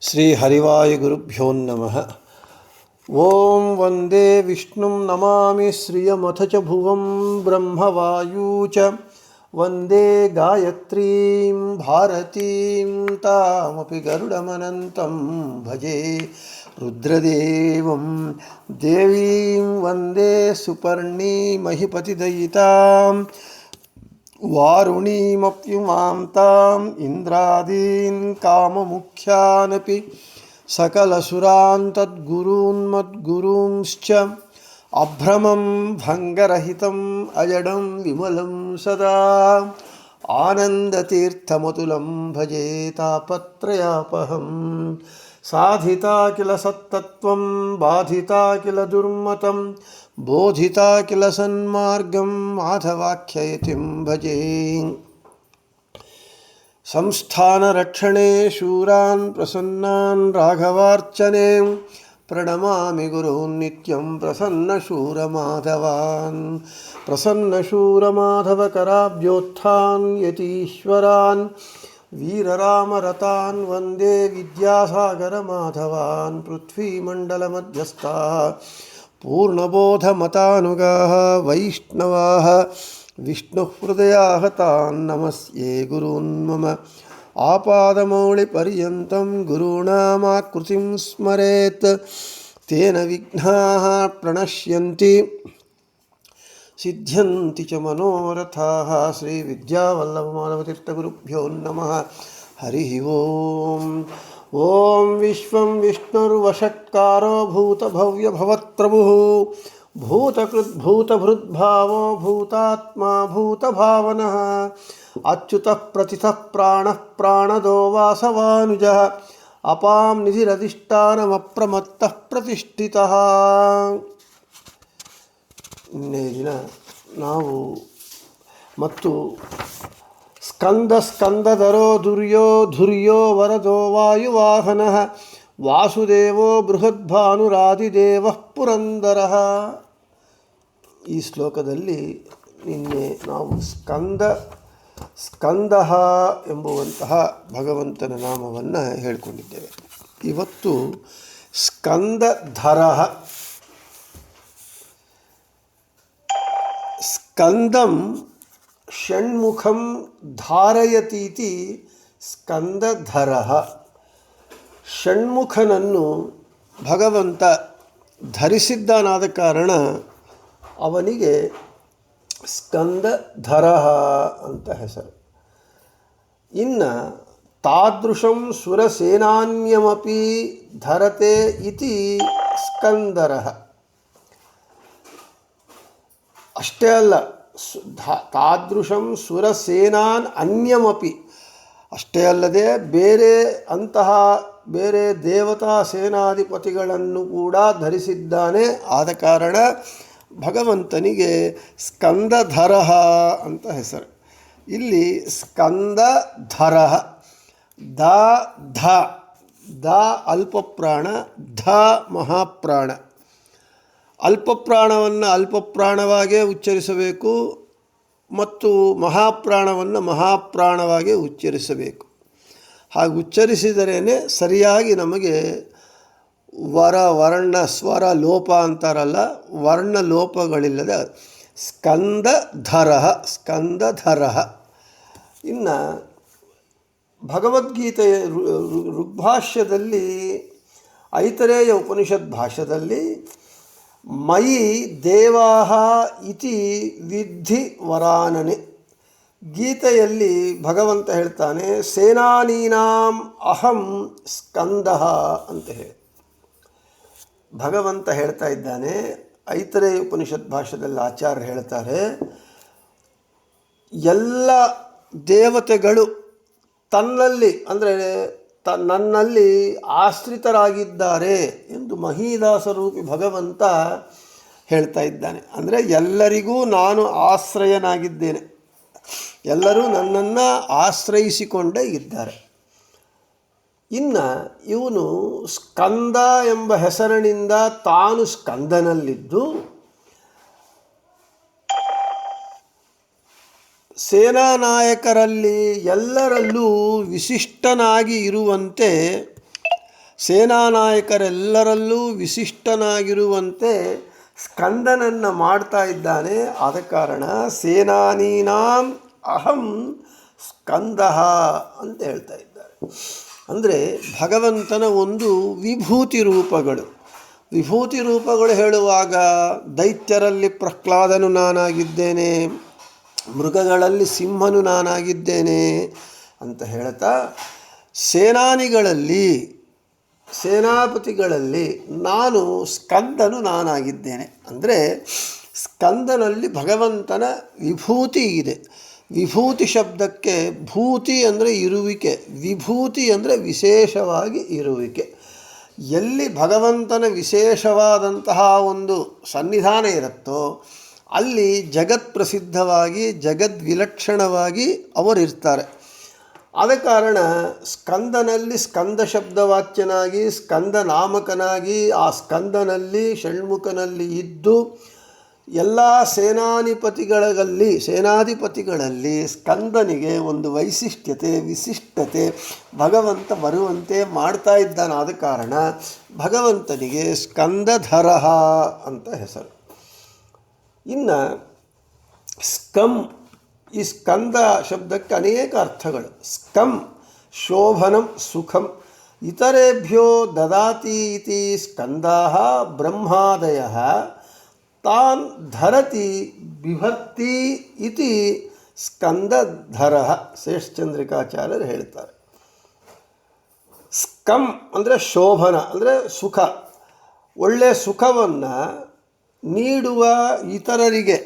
ಶ್ರೀ ಹರಿವಾಯುಗುರುಭ್ಯೋ ನಮಃ. ಓಂ ವಂದೇ ವಿಷ್ಣುಂ ನಮಾಮಿ ಶ್ರಿಯಮಥ ಚ ಭುವಂ ಬ್ರಹ್ಮವಾಯೂ ಚ ವಂದೇ ಗಾಯತ್ರೀಂ ಭಾರತೀಂ ತಾಮಪಿ ಗರುಡಮನಂತಂ ಭಜೆ ರುದ್ರದೇವಂ ದೇವೀಂ ವಂದೇ ಸುಪರ್ಣೀ ಮಹಿಪತಿದಯಿತಾಂ ವಾರುಣೀಮಪ್ಯುಮಾಂ ತಾಂ ಇಂದ್ರಾದೀನ್ ಕಾಮಮುಖ್ಯಾನಪಿ ಸಕಲಸುರಾನ್ ತದ್ಗುರೂನ್ಮದ್ಗುರೂಂಶ್ಚ ಅಭ್ರಮಂ ಭಂಗರಹಿತಂ ಅಜಡಂ ವಿಮಲಂ ಸದಾ ಆನಂದತೀರ್ಥಮತುಲಂ ಭಜೆ ತಾಪತ್ರಯಾಪಹಂ. ಸಾಧಿತಾ ಕಿಲ ಸತ್ತತ್ವಂ ಬಾಧಿತಾ ಕಿಲ ದುರ್ಮತಂ ಬೋಧಿತಾ ಕಿಲ ಸನ್ಮಾರ್ಗಂ ಮಾಧವಾಖ್ಯಯತಿಂ ಭಜೆ. ಸಂಸ್ಥಾನರಕ್ಷಣೆ ಶೂರಾನ್ ಪ್ರಸನ್ನಾನ್ ರಾಘವಾರ್ಚನೆ ಪ್ರಣಮಾಮಿ ಗುರೂನ್ ನಿತ್ಯಂ ಪ್ರಸನ್ನಶೂರಮಾಧವಾನ್. ಪ್ರಸನ್ನಶೂರಮಾಧವಕರಾಬ್ಜೋತ್ಥಾನ್ ಯತೀಶ್ವರಾನ್ ವೀರರಾಮರತಾನ್ ವಂದೇ ವಿದ್ಯಾಸಾಗರಮಾಧವಾನ್. ಪೃಥ್ವೀಮಂಡಲಮಧ್ಯಸ್ಥಾಃ ಪೂರ್ಣಬೋಧಮತಾನುಗಾಃ ವೈಷ್ಣವಾಃ ವಿಷ್ಣುಹೃದಯಾಃ ತಾನ್ ನಮಸ್ಯೆ ಗುರೂನ್ ಮಮ. ಆಪಾದಮೌಳಿಪರ್ಯಂತಂ ಗುರುಣಾಮಾಕೃತಿಂ ಸ್ಮರೇತ್ ತೇನ ವಿಘ್ನಾಃ ಪ್ರಣಶ್ಯಂತಿ ಸಿದ್ಧ್ಯಂತಿ ಚ ಮನೋರಥಾಃ. ಶ್ರೀ ವಿದ್ಯಾವಲ್ಲಭಮಾಧವತೀರ್ಥಗುರುಭ್ಯೋ ನಮಃ. ಹರಿ ಓಂ. ಓಂ ವಿಶ್ವಂ ವಿಷ್ಣುರ್ವಷಟ್ಕಾರೋ ಭೂತಭವ್ಯಭವತ್ಪ್ರಭುಃ ಭೂತಕೃದ್ಭೂತಭೃದ್ಭಾವೋ ಭೂತಾತ್ಮಾ ಭೂತಭಾವನಃ ಅಚ್ಯುತಃ ಪ್ರತಿಥಃ ಪ್ರಾಣಃ ಪ್ರಾಣದೋ ವಾಸವಾನುಜಃ ಅಪಾಂ ನಿಧಿರಧಿಷ್ಠಾನಮಪ್ರಮತ್ತಃ ಪ್ರತಿಷ್ಠಿತಃ. ನಿನ್ನೆ ದಿನ ನಾವು ಮತ್ತು ಸ್ಕಂದಧರೋ ಧುರ್ಯೋ ವರದೋ ವಾಯುವಾಹನಃ ವಾಸುದೇವೋ ಬೃಹದ್ಭಾನುರಾದಿದೇವಃ ಪುರಂದರಃ. ಈ ಶ್ಲೋಕದಲ್ಲಿ ನಿನ್ನೆ ನಾವು ಸ್ಕಂದಃ ಎಂಬುವಂತಹ ಭಗವಂತನ ನಾಮವನ್ನು ಹೇಳಿಕೊಂಡಿದ್ದೇವೆ. ಇವತ್ತು ಸ್ಕಂದಧರಃ. ಸ್ಕಂದಂ ಷಣ್ಮುಖಂ ಧಾರಯತೀತಿ ಸ್ಕಂದಧರಃ. ಷಣ್ಮುಖನನ್ನು ಭಗವಂತ ಧರಿಸಿದ್ದಾನಾದ ಕಾರಣ ಅವನಿಗೆ ಸ್ಕಂದಧರಃ ಅಂತ ಹೆಸರು. ಇನ್ನು ತಾದೃಶಂ ಸುರಸೇನಾನ್ಯಮಪಿ ಧರತೆ ಇತಿ ಸ್ಕಂದರಃ. ಅಷ್ಟೇ ಅಲ್ಲ, ತಾದೃಶಂ ಸುರಸೇನಾನ್ ಅನ್ಯಮಪಿ, ಅಷ್ಟೇ ಅಲ್ಲದೆ ಬೇರೆ ದೇವತಾ ಸೇನಾಧಿಪತಿಗಳನ್ನು ಕೂಡ ಧರಿಸಿದ್ದಾನೆ. ಆದ ಕಾರಣ ಭಗವಂತನಿಗೆ ಸ್ಕಂದಧರಃ ಅಂತ ಹೆಸರು. ಇಲ್ಲಿ ಸ್ಕಂದಧರಃ ದ ಅಲ್ಪಪ್ರಾಣ, ಧ ಮಹಾಪ್ರಾಣ. ಅಲ್ಪಪ್ರಾಣವನ್ನು ಅಲ್ಪಪ್ರಾಣವಾಗೇ ಉಚ್ಚರಿಸಬೇಕು ಮತ್ತು ಮಹಾಪ್ರಾಣವನ್ನು ಮಹಾಪ್ರಾಣವಾಗೇ ಉಚ್ಚರಿಸಬೇಕು. ಹಾಗೆ ಉಚ್ಚರಿಸಿದರೇ ಸರಿಯಾಗಿ ನಮಗೆ ವರ್ಣ ಸ್ವರ ಲೋಪ ಅಂತಾರಲ್ಲ, ವರ್ಣ ಲೋಪಗಳಿಲ್ಲದೆ ಸ್ಕಂದಧರಃ. ಇನ್ನು ಭಗವದ್ಗೀತೆಯ ಋಗ್ಭಾಷ್ಯದಲ್ಲಿ, ಐತರೇಯ ಉಪನಿಷತ್ ಭಾಷ್ಯದಲ್ಲಿ ಮಯಿ ದೇವಾಃ ಇತಿ ವಿದ್ಧಿ ವರಾನನೆ. ಗೀತೆಯಲ್ಲಿ ಭಗವಂತ ಹೇಳ್ತಾನೆ ಸೇನಾನೀನಾಂ ಅಹಂ ಸ್ಕಂದಃ ಅಂತ ಹೇಳಿ ಭಗವಂತ ಹೇಳ್ತಾ ಇದ್ದಾನೆ. ಐತರೇಯ ಉಪನಿಷತ್ ಭಾಷ್ಯದಲ್ಲಿ ಆಚಾರ್ಯರು ಹೇಳ್ತಾರೆ, ಎಲ್ಲ ದೇವತೆಗಳು ತನ್ನಲ್ಲಿ ಅಂದರೆ ನನ್ನಲ್ಲಿ ಆಶ್ರಿತರಾಗಿದ್ದಾರೆ ಎಂದು ಮಹೀದಾಸರೂಪಿ ಭಗವಂತ ಹೇಳ್ತಾ ಇದ್ದಾನೆ. ಅಂದರೆ ಎಲ್ಲರಿಗೂ ನಾನು ಆಶ್ರಯನಾಗಿದ್ದೇನೆ, ಎಲ್ಲರೂ ನನ್ನನ್ನು ಆಶ್ರಯಿಸಿಕೊಂಡೇ ಇದ್ದಾರೆ. ಇನ್ನು ಇವನು ಸ್ಕಂದ ಎಂಬ ಹೆಸರಿನಿಂದ ತಾನು ಸ್ಕಂದನಲ್ಲಿದ್ದು ಸೇನಾ ನಾಯಕರಲ್ಲಿ ಎಲ್ಲರಲ್ಲೂ ವಿಶಿಷ್ಟನಾಗಿ ಇರುವಂತೆ ಸೇನಾನಾಯಕರೆಲ್ಲರಲ್ಲೂ ವಿಶಿಷ್ಟನಾಗಿರುವಂತೆ ಸ್ಕಂದನನ್ನು ಮಾಡ್ತಾ ಇದ್ದಾನೆ. ಆದ ಕಾರಣ ಸೇನಾನೀನಾಂ ಅಹಂ ಸ್ಕಂದ ಅಂತ ಹೇಳ್ತಾ ಇದ್ದಾರೆ. ಅಂದರೆ ಭಗವಂತನ ಒಂದು ವಿಭೂತಿ ರೂಪಗಳು. ವಿಭೂತಿ ರೂಪಗಳು ಹೇಳುವಾಗ ದೈತ್ಯರಲ್ಲಿ ಪ್ರಹ್ಲಾದನು ನಾನಾಗಿದ್ದೇನೆ, ಮೃಗಗಳಲ್ಲಿ ಸಿಂಹನು ನಾನಾಗಿದ್ದೇನೆ ಅಂತ ಹೇಳ್ತಾ, ಸೇನಾಪತಿಗಳಲ್ಲಿ ನಾನು ಸ್ಕಂದನು ನಾನಾಗಿದ್ದೇನೆ. ಅಂದರೆ ಸ್ಕಂದನಲ್ಲಿ ಭಗವಂತನ ವಿಭೂತಿ ಇದೆ. ವಿಭೂತಿ ಶಬ್ದಕ್ಕೆ ಭೂತಿ ಅಂದರೆ ಇರುವಿಕೆ, ವಿಭೂತಿ ಅಂದರೆ ವಿಶೇಷವಾಗಿ ಇರುವಿಕೆ. ಎಲ್ಲಿ ಭಗವಂತನ ವಿಶೇಷವಾದಂತಹ ಒಂದು ಸನ್ನಿಧಾನ ಇರುತ್ತೋ ಅಲ್ಲಿ ಜಗತ್ ಪ್ರಸಿದ್ಧವಾಗಿ ಜಗದ್ವಿಲಕ್ಷಣವಾಗಿ ಅವರಿರ್ತಾರೆ. ಆದ ಕಾರಣ ಸ್ಕಂದನಲ್ಲಿ ಸ್ಕಂದ ಶಬ್ದವಾಚ್ಯನಾಗಿ ಸ್ಕಂದ ನಾಮಕನಾಗಿ ಆ ಸ್ಕಂದನಲ್ಲಿ ಷಣ್ಮುಖನಲ್ಲಿ ಇದ್ದು ಎಲ್ಲ ಸೇನಾಧಿಪತಿಗಳಲ್ಲಿ ಸ್ಕಂದನಿಗೆ ಒಂದು ವೈಶಿಷ್ಟ್ಯತೆ ವಿಶಿಷ್ಟತೆ ಭಗವಂತ ಬರುವಂತೆ ಮಾಡ್ತಾ ಇದ್ದಾನೆ. ಆದ ಕಾರಣ ಭಗವಂತನಿಗೆ ಸ್ಕಂದಧರ ಅಂತ ಹೆಸರು. ಇನ್ನು ಸ್ಕಂ, ಈ ಸ್ಕಂದ ಶಬ್ದಕ್ಕೆ ಅನೇಕ ಅರ್ಥಗಳು. ಸ್ಕಂ ಶೋಭನಂ ಸುಖಂ, ಇತರೇಭ್ಯೋ ದದಾತಿ ಇತಿ ಸ್ಕಂದಾಃ ಬ್ರಹ್ಮಾದಯಃ ತಾನ್ ಧರತಿ ಬಿಭರ್ತಿ ಇತಿ ಸ್ಕಂದಧರ. ಶೇಷಚಂದ್ರಿಕಾಚಾರ್ಯರು ಹೇಳ್ತಾರೆ. ಸ್ಕಂ ಅಂದರೆ ಶೋಭನ ಅಂದರೆ ಸುಖ, ಒಳ್ಳೆಯ ಸುಖವನ್ನು ನೀಡುವ ಇತರರಿಗೆ.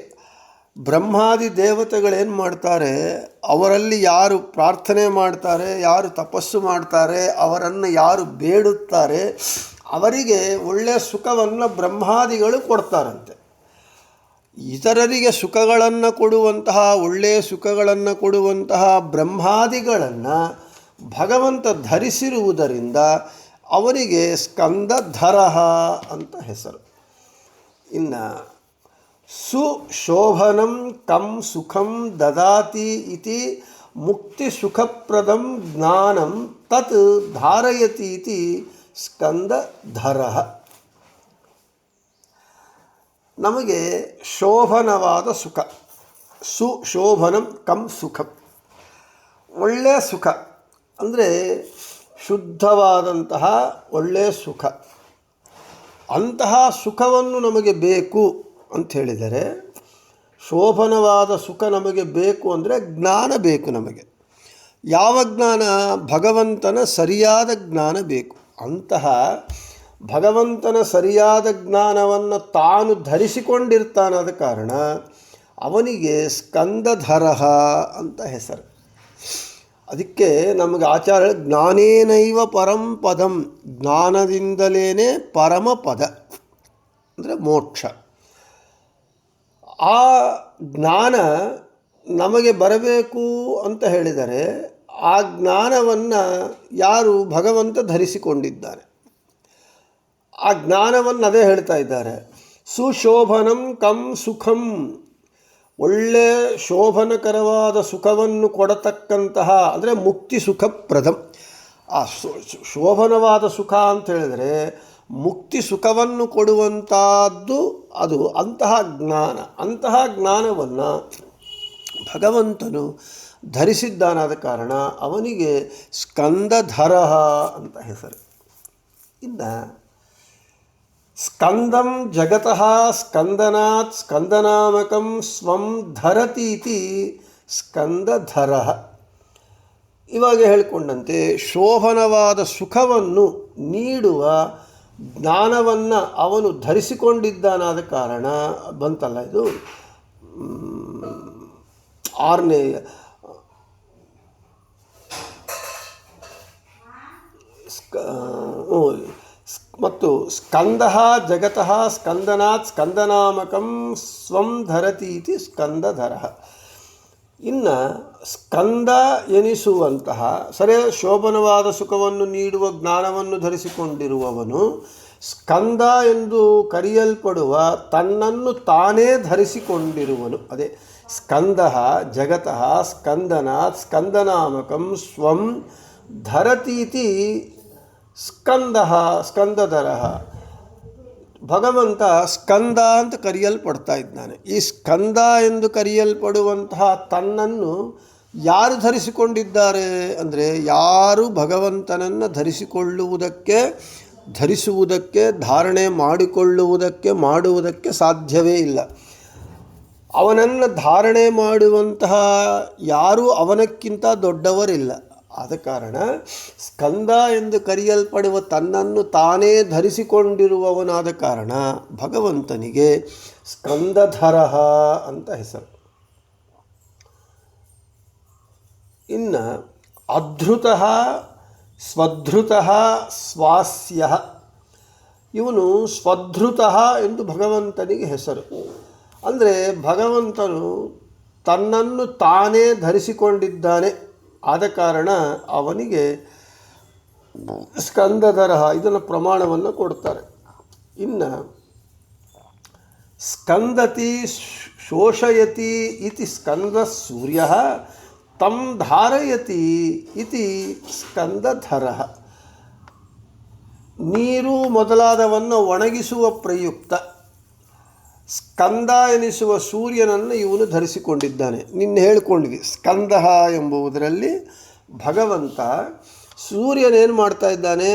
ಬ್ರಹ್ಮಾದಿ ದೇವತೆಗಳೇನು ಮಾಡ್ತಾರೆ, ಅವರಲ್ಲಿ ಯಾರು ಪ್ರಾರ್ಥನೆ ಮಾಡ್ತಾರೆ, ಯಾರು ತಪಸ್ಸು ಮಾಡ್ತಾರೆ, ಅವರನ್ನು ಯಾರು ಬೇಡುತ್ತಾರೆ, ಅವರಿಗೆ ಒಳ್ಳೆಯ ಸುಖವನ್ನು ಬ್ರಹ್ಮಾದಿಗಳು ಕೊಡ್ತಾರಂತೆ. ಇತರರಿಗೆ ಸುಖಗಳನ್ನು ಕೊಡುವಂತಹ, ಒಳ್ಳೆಯ ಸುಖಗಳನ್ನು ಕೊಡುವಂತಹ ಬ್ರಹ್ಮಾದಿಗಳನ್ನು ಭಗವಂತ ಧರಿಸಿರುವುದರಿಂದ ಅವರಿಗೆ ಸ್ಕಂದಧರ ಅಂತ ಹೆಸರು. ಇನ್ನು ಸುಶೋಭನಂ ಕಂ ಸುಖಂ ದದಾತಿ ಇತಿ ಮುಕ್ತಿ ಸುಖಪ್ರದಂ ಜ್ಞಾನಂ ತತ್ ಧಾರಯತಿ ಇತಿ ಸ್ಕಂದಧರ. ನಮಗೆ ಶೋಭನವಾದ ಸುಖ, ಸುಶೋಭನಂ ಕಂ ಸುಖಂ, ಒಳ್ಳೆಯ ಸುಖ ಅಂದರೆ ಶುದ್ಧವಾದಂತಹ ಒಳ್ಳೆಯ ಸುಖ. ಅಂತಹ ಸುಖವನ್ನು ನಮಗೆ ಬೇಕು ಅಂತ ಹೇಳಿದರೆ, ಶೋಭನವಾದ ಸುಖ ನಮಗೆ ಬೇಕು ಅಂದರೆ ಜ್ಞಾನ ಬೇಕು ನಮಗೆ. ಯಾವ ಜ್ಞಾನ? ಭಗವಂತನ ಸರಿಯಾದ ಜ್ಞಾನ ಬೇಕು. ಅಂತಹ ಭಗವಂತನ ಸರಿಯಾದ ಜ್ಞಾನವನ್ನು ತಾನು ಧರಿಸಿಕೊಂಡಿರ್ತಾನಾದ ಕಾರಣ ಅವನಿಗೆ ಸ್ಕಂದಧರ ಅಂತ ಹೆಸರು. ಅದಕ್ಕೆ ನಮಗೆ ಆಚಾರ್ಯ ಜ್ಞಾನೇನೈವ ಪರಂ ಪದಂ, ಜ್ಞಾನದಿಂದಲೇ ಪರಮ ಪದ ಅಂದರೆ ಮೋಕ್ಷ. ಆ ಜ್ಞಾನ ನಮಗೆ ಬರಬೇಕು ಅಂತ ಹೇಳಿದರೆ ಆ ಜ್ಞಾನವನ್ನು ಯಾರು ಭಗವಂತ ಧರಿಸಿಕೊಂಡಿದ್ದಾರೆ, ಆ ಜ್ಞಾನವನ್ನು ಅದೇ ಹೇಳ್ತಾ ಇದ್ದಾರೆ. ಸುಶೋಭನಂ ಕಂ ಸುಖಂ, ಒಳ್ಳೆಯ ಶೋಭನಕರವಾದ ಸುಖವನ್ನು ಕೊಡತಕ್ಕಂತಹ ಅಂದರೆ ಮುಕ್ತಿ ಸುಖಪ್ರದಂ. ಆ ಶೋಭನವಾದ ಸುಖ ಅಂತ ಹೇಳಿದರೆ ಮುಕ್ತಿ ಸುಖವನ್ನು ಕೊಡುವಂಥದ್ದು ಅದು ಅಂತಹ ಜ್ಞಾನ. ಅಂತಹ ಜ್ಞಾನವನ್ನು ಭಗವಂತನು ಧರಿಸಿದ್ದಾನಾದ ಕಾರಣ ಅವನಿಗೆ ಸ್ಕಂದಧರ ಅಂತ ಹೆಸರು. ಇನ್ನು ಸ್ಕಂದಂ ಜಗತಃ ಸ್ಕಂದನಾತ್ ಸ್ಕಂದನಾಮಕಂ ಸ್ವಂ ಧರತೀತಿ ಸ್ಕಂದಧರ. ಇವಾಗ ಹೇಳಿಕೊಂಡಂತೆ ಶೋಭನವಾದ ಸುಖವನ್ನು ನೀಡುವ ಜ್ಞಾನವನ್ನು ಅವನು ಧರಿಸಿಕೊಂಡಿದ್ದಾನಾದ ಕಾರಣ ಬಂತಲ್ಲ, ಇದು 6ನೇ ಮತ್ತು ಸ್ಕಂದ ಜಗತಃ ಸ್ಕಂದನಾತ್ ಸ್ಕಂದನಾಮಕಂ ಸ್ವಂ ಧರತೀತಿ ಸ್ಕಂದಧರ. ಇನ್ನು ಸ್ಕಂದ ಎನಿಸುವಂತಹ ಸರಿಯ ಶೋಭನವಾದ ಸುಖವನ್ನು ನೀಡುವ ಜ್ಞಾನವನ್ನು ಧರಿಸಿಕೊಂಡಿರುವವನು ಸ್ಕಂದ ಎಂದು ಕರೆಯಲ್ಪಡುವ ತನ್ನನ್ನು ತಾನೇ ಧರಿಸಿಕೊಂಡಿರುವನು. ಅದೇ ಸ್ಕಂದ ಜಗತಃ ಸ್ಕಂದನಾತ್ ಸ್ಕಂದನಾಮಕಂ ಸ್ವಂ ಧರತೀತಿ ಸ್ಕಂದಧರ ಭಗವಂತ ಸ್ಕಂದ ಅಂತ ಕರೆಯಲ್ಪಡ್ತಾ ಇದ್ದಾನೆ. ಈ ಸ್ಕಂದ ಎಂದು ಕರೆಯಲ್ಪಡುವಂತಹ ತನ್ನನ್ನು ಯಾರು ಧರಿಸಿಕೊಂಡಿದ್ದಾರೆ ಅಂದರೆ, ಯಾರು ಭಗವಂತನನ್ನು ಧರಿಸುವುದಕ್ಕೆ ಧಾರಣೆ ಮಾಡುವುದಕ್ಕೆ ಸಾಧ್ಯವೇ ಇಲ್ಲ. ಅವನನ್ನು ಧಾರಣೆ ಮಾಡುವಂತಹ ಯಾರೂ ಅವನಕ್ಕಿಂತ ದೊಡ್ಡವರಿಲ್ಲ. ಆದ ಕಾರಣ ಸ್ಕಂದ ಎಂದು ಕರೆಯಲ್ಪಡುವ ತನ್ನನ್ನು ತಾನೇ ಧರಿಸಿಕೊಂಡಿರುವವನಾದ ಕಾರಣ ಭಗವಂತನಿಗೆ ಸ್ಕಂದಧರ ಅಂತ ಹೆಸರು. ಇನ್ನು ಅಧೃತಃ ಸ್ವಧೃತಃ ಸ್ವಾಸ್ಯ, ಇವನು ಸ್ವಧೃತಃ ಎಂದು ಭಗವಂತನಿಗೆ ಹೆಸರು. ಅಂದರೆ ಭಗವಂತನು ತನ್ನನ್ನು ತಾನೇ ಧರಿಸಿಕೊಂಡಿದ್ದಾನೆ, ಆದ ಕಾರಣ ಅವನಿಗೆ ಸ್ಕಂದಧರ ಇದನ್ನು ಪ್ರಮಾಣವನ್ನು ಕೊಡ್ತಾರೆ. ಇನ್ನು ಸ್ಕಂದತಿ ಶೋಷಯತಿ ಇತಿ ಸ್ಕಂದ ಸೂರ್ಯ ತಂ ಧಾರಯತಿ ಇತಿ ಸ್ಕಂದಧರ. ನೀರು ಮೊದಲಾದವನ್ನು ಒಣಗಿಸುವ ಪ್ರಯುಕ್ತ ಸ್ಕಂದ ಎನಿಸುವ ಸೂರ್ಯನನ್ನು ಇವನು ಧರಿಸಿಕೊಂಡಿದ್ದಾನೆ. ನಿನ್ನೆ ಹೇಳಿಕೊಂಡಿದ್ವಿ, ಸ್ಕಂದ ಎಂಬುದರಲ್ಲಿ ಭಗವಂತ ಸೂರ್ಯನೇನು ಮಾಡ್ತಾ ಇದ್ದಾನೆ,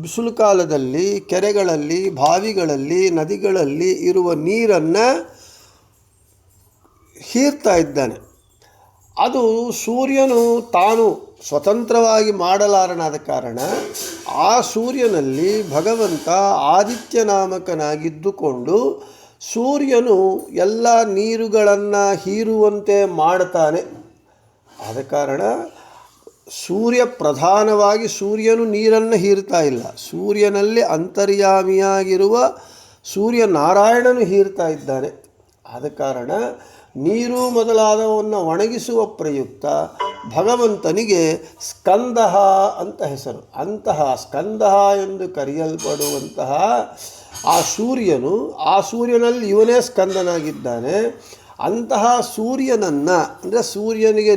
ಬಿಸಿಲು ಕಾಲದಲ್ಲಿ ಕೆರೆಗಳಲ್ಲಿ, ಬಾವಿಗಳಲ್ಲಿ, ನದಿಗಳಲ್ಲಿ ಇರುವ ನೀರನ್ನು ಹೀರ್ತಾ ಇದ್ದಾನೆ. ಅದು ಸೂರ್ಯನು ತಾನು ಸ್ವತಂತ್ರವಾಗಿ ಮಾಡಲಾರನಾದ ಕಾರಣ ಆ ಸೂರ್ಯನಲ್ಲಿ ಭಗವಂತ ಆದಿತ್ಯ ನಾಮಕನಾಗಿದ್ದುಕೊಂಡು ಸೂರ್ಯನು ಎಲ್ಲ ನೀರುಗಳನ್ನು ಹೀರುವಂತೆ ಮಾಡ್ತಾನೆ. ಆದ ಕಾರಣ ಪ್ರಧಾನವಾಗಿ ಸೂರ್ಯನು ನೀರನ್ನು ಹೀರ್ತಾ ಇಲ್ಲ, ಸೂರ್ಯನಲ್ಲಿ ಅಂತರ್ಯಾಮಿಯಾಗಿರುವ ಸೂರ್ಯನಾರಾಯಣನು ಹೀರ್ತಾ ಇದ್ದಾನೆ. ಆದ ಕಾರಣ ನೀರು ಮೊದಲಾದವನ್ನು ಒಣಗಿಸುವ ಪ್ರಯುಕ್ತ ಭಗವಂತನಿಗೆ ಸ್ಕಂದ ಅಂತ ಹೆಸರು. ಅಂತಹ ಸ್ಕಂದ ಎಂದು ಕರೆಯಲ್ಪಡುವಂತಹ ಆ ಸೂರ್ಯನಲ್ಲಿ ಇವನೇ ಸ್ಕಂದನಾಗಿದ್ದಾನೆ. ಅಂತಹ ಸೂರ್ಯನನ್ನು ಅಂದರೆ ಸೂರ್ಯನಿಗೆ